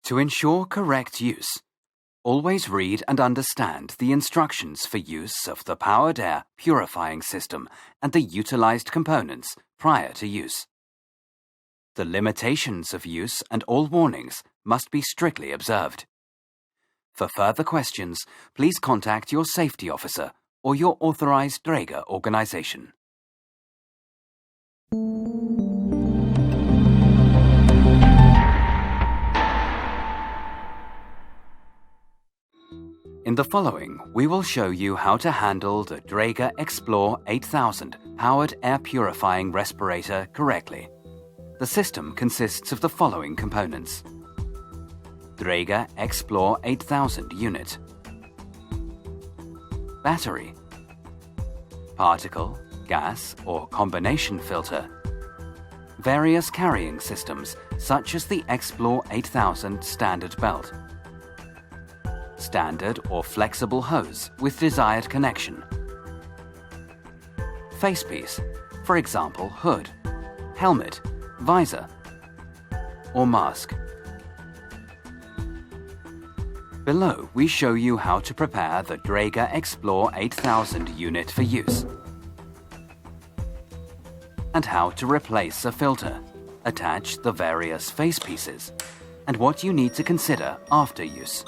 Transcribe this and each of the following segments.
To ensure correct use, always read and understand the instructions for use of the powered air purifying system and the utilized components prior to use. The limitations of use and all warnings must be strictly observed. For further questions, please contact your safety officer or your authorized Dräger organization. In the following, we will show you how to handle the Dräger X-plore 8000 powered air purifying respirator correctly. The system consists of the following components: Dräger X-plore 8000 unit, battery, particle, gas or combination filter, various carrying systems such as the X-plore 8000 standard belt, standard or flexible hose with desired connection, facepiece, for example hood, helmet, visor, or mask. Below we show you how to prepare the Dräger X-plore 8000 unit for use, and how to replace a filter, attach the various face pieces, and what you need to consider after use.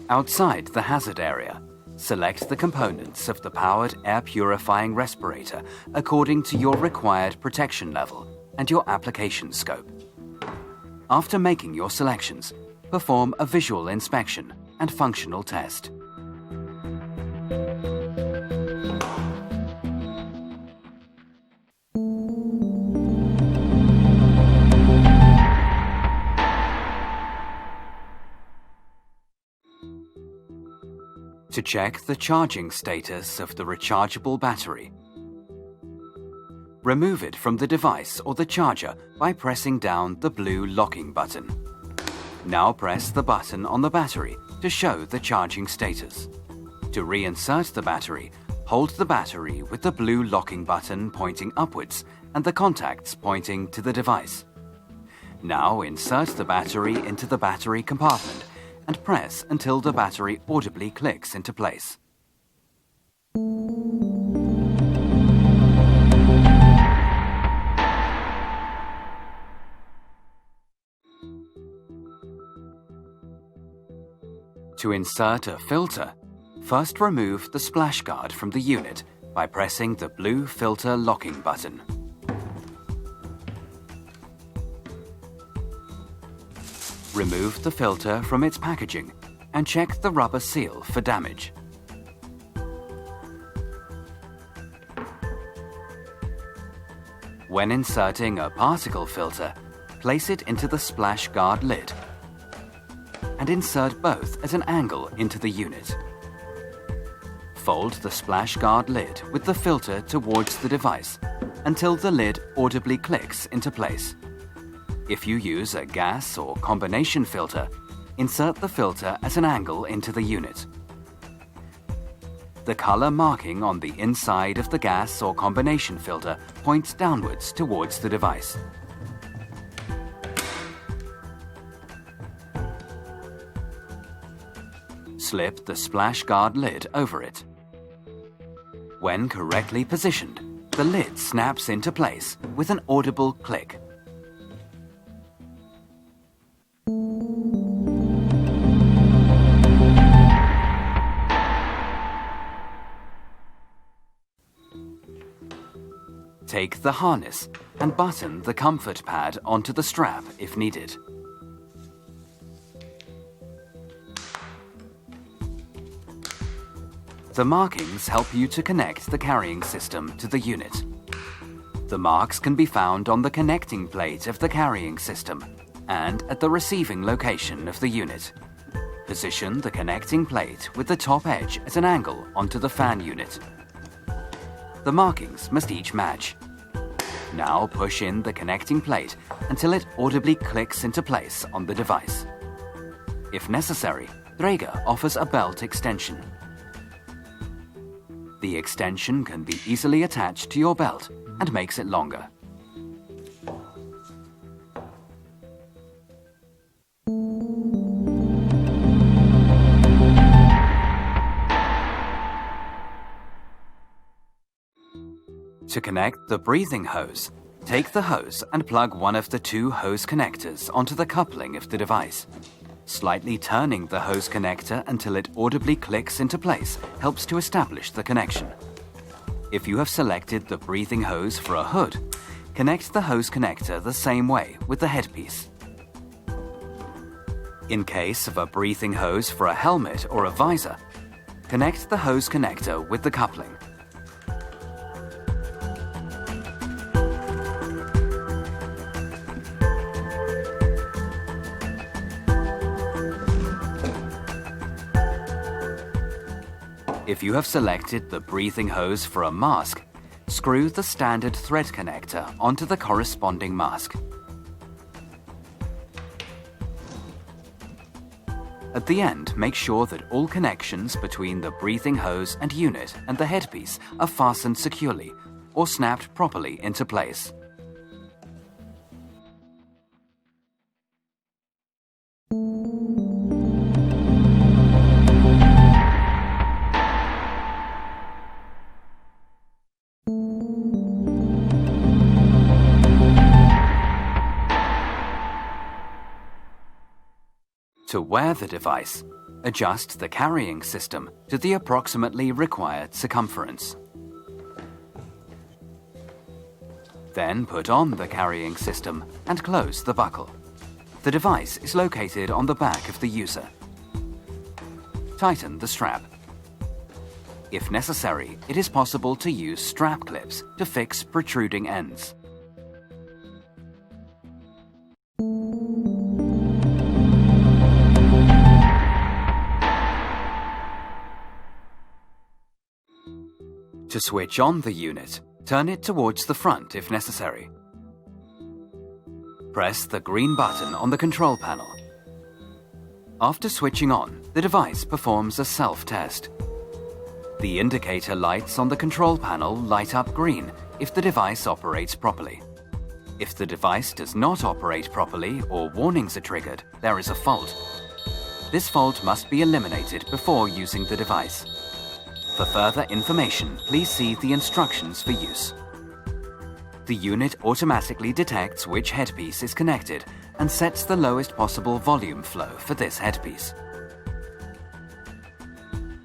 Outside the hazard area, select the components of the powered air purifying respirator according to your required protection level and your application scope. After making your selections, perform a visual inspection and functional test. To check the charging status of the rechargeable battery, remove it from the device or the charger by pressing down the blue locking button. Now press the button on the battery to show the charging status. To reinsert the battery, hold the battery with the blue locking button pointing upwards and the contacts pointing to the device. Now insert the battery into the battery compartment and press until the battery audibly clicks into place. To insert a filter, first remove the splash guard from the unit by pressing the blue filter locking button. Remove the filter from its packaging and check the rubber seal for damage. When inserting a particle filter, place it into the splash guard lid and insert both at an angle into the unit. Fold the splash guard lid with the filter towards the device until the lid audibly clicks into place. If you use a gas or combination filter, insert the filter at an angle into the unit. The color marking on the inside of the gas or combination filter points downwards towards the device. Slip the splash guard lid over it. When correctly positioned, the lid snaps into place with an audible click. Take the harness and button the comfort pad onto the strap if needed. The markings help you to connect the carrying system to the unit. The marks can be found on the connecting plate of the carrying system and at the receiving location of the unit. Position the connecting plate with the top edge at an angle onto the fan unit. The markings must each match. Now push in the connecting plate until it audibly clicks into place on the device. If necessary, Dräger offers a belt extension. The extension can be easily attached to your belt and makes it longer. To connect the breathing hose, take the hose and plug one of the two hose connectors onto the coupling of the device. Slightly turning the hose connector until it audibly clicks into place helps to establish the connection. If you have selected the breathing hose for a hood, connect the hose connector the same way with the headpiece. In case of a breathing hose for a helmet or a visor, connect the hose connector with the coupling. If you have selected the breathing hose for a mask, screw the standard thread connector onto the corresponding mask. At the end, make sure that all connections between the breathing hose and unit and the headpiece are fastened securely or snapped properly into place. To wear the device, adjust the carrying system to the approximately required circumference. Then put on the carrying system and close the buckle. The device is located on the back of the user. Tighten the strap. If necessary, it is possible to use strap clips to fix protruding ends. To switch on the unit, turn it towards the front if necessary. Press the green button on the control panel. After switching on, the device performs a self-test. The indicator lights on the control panel light up green if the device operates properly. If the device does not operate properly or warnings are triggered, there is a fault. This fault must be eliminated before using the device. For further information, please see the instructions for use. The unit automatically detects which headpiece is connected and sets the lowest possible volume flow for this headpiece.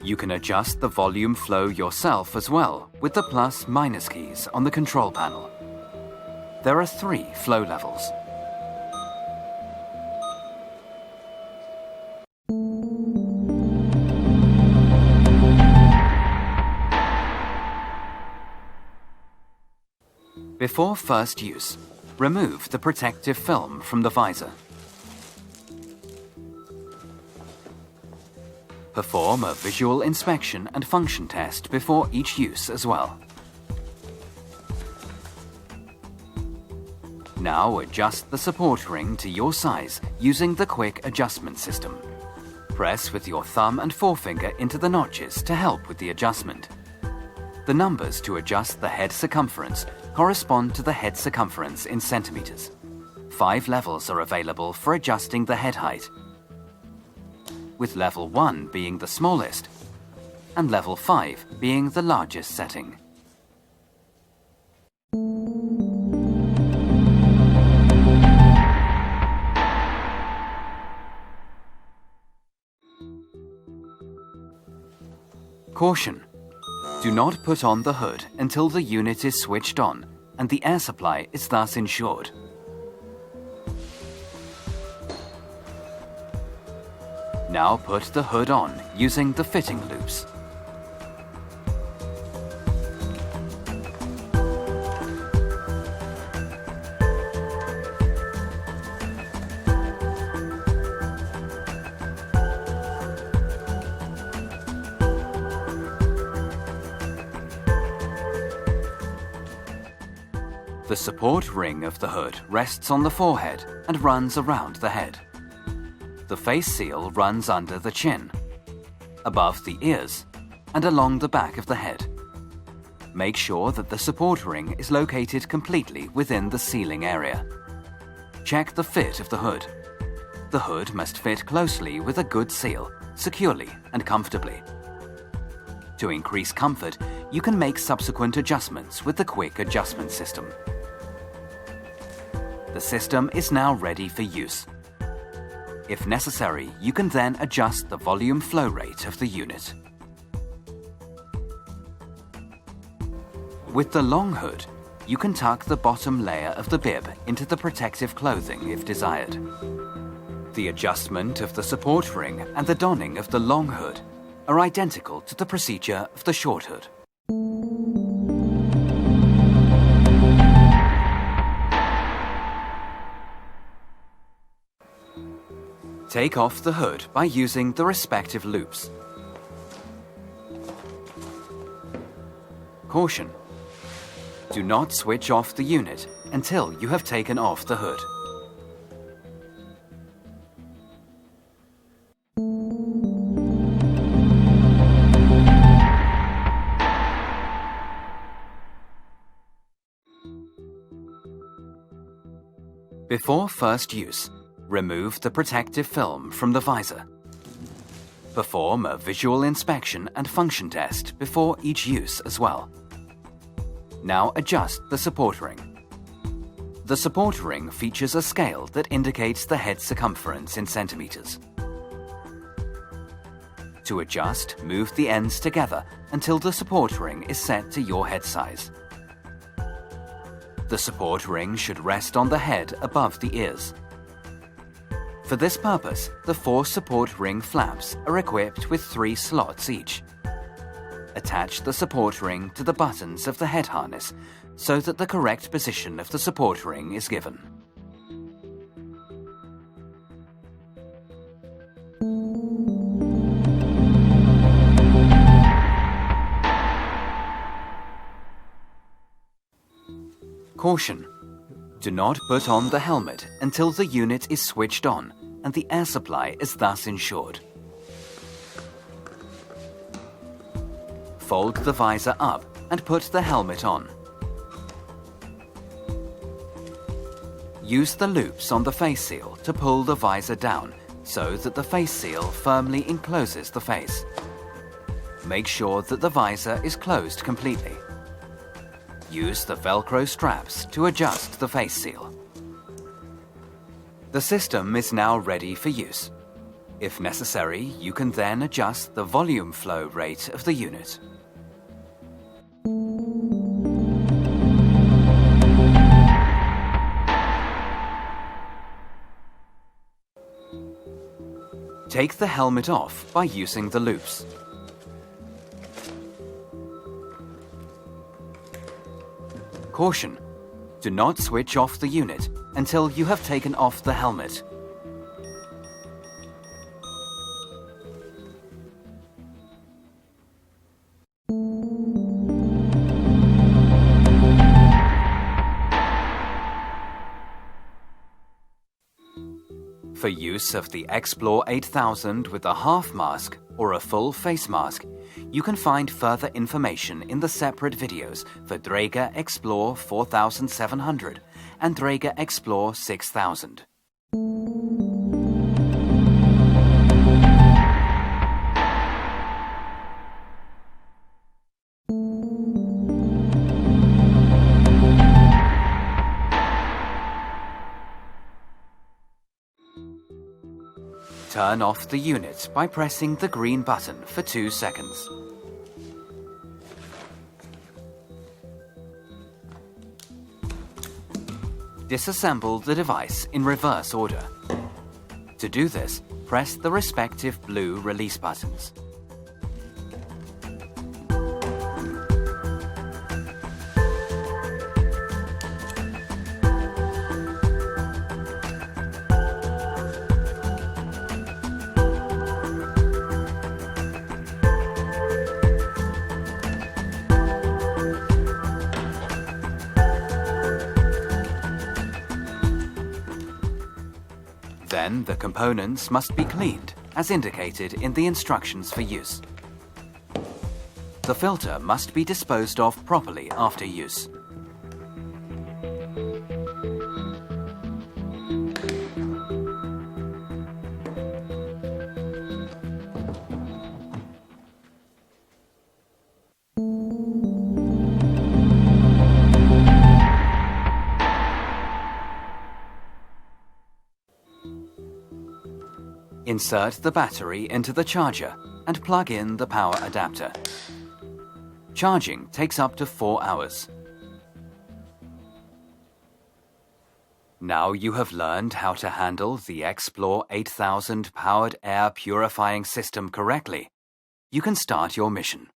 You can adjust the volume flow yourself as well with the plus/minus keys on the control panel. There are 3 flow levels. Before first use, remove the protective film from the visor. Perform a visual inspection and function test before each use as well. Now adjust the support ring to your size using the quick adjustment system. Press with your thumb and forefinger into the notches to help with the adjustment. The numbers to adjust the head circumference correspond to the head circumference in centimeters. 5 levels are available for adjusting the head height, with level 1 being the smallest and level 5 being the largest setting. Caution! Do not put on the hood until the unit is switched on and the air supply is thus ensured. Now put the hood on using the fitting loops. The support ring of the hood rests on the forehead and runs around the head. The face seal runs under the chin, above the ears, and along the back of the head. Make sure that the support ring is located completely within the ceiling area. Check the fit of the hood. The hood must fit closely with a good seal, securely and comfortably. To increase comfort, you can make subsequent adjustments with the quick adjustment system. The system is now ready for use. If necessary, you can then adjust the volume flow rate of the unit. With the long hood, you can tuck the bottom layer of the bib into the protective clothing if desired. The adjustment of the support ring and the donning of the long hood are identical to the procedure of the short hood. Take off the hood by using the respective loops. Caution: do not switch off the unit until you have taken off the hood. Before first use, remove the protective film from the visor. Perform a visual inspection and function test before each use as well. Now adjust the support ring. The support ring features a scale that indicates the head circumference in centimeters. To adjust, move the ends together until the support ring is set to your head size. The support ring should rest on the head above the ears. For this purpose, the 4 support ring flaps are equipped with 3 slots each. Attach the support ring to the buttons of the head harness so that the correct position of the support ring is given. Caution: do not put on the helmet until the unit is switched on and the air supply is thus ensured. Fold the visor up and put the helmet on. Use the loops on the face seal to pull the visor down so that the face seal firmly encloses the face. Make sure that the visor is closed completely. Use the Velcro straps to adjust the face seal. The system is now ready for use. If necessary, you can then adjust the volume flow rate of the unit. Take the helmet off by using the loops. Caution: do not switch off the unit until you have taken off the helmet. For use of the X-plore 8000 with a half mask or a full face mask, you can find further information in the separate videos for Dräger X-plore 4700 and Dräger X-plore 6000. Turn off the unit by pressing the green button for 2 seconds. Disassemble the device in reverse order. To do this, press the respective blue release buttons. Then the components must be cleaned, as indicated in the instructions for use. The filter must be disposed of properly after use. Insert the battery into the charger and plug in the power adapter. Charging takes up to 4 hours. Now you have learned how to handle the X-plore 8000 powered air purifying system correctly. You can start your mission.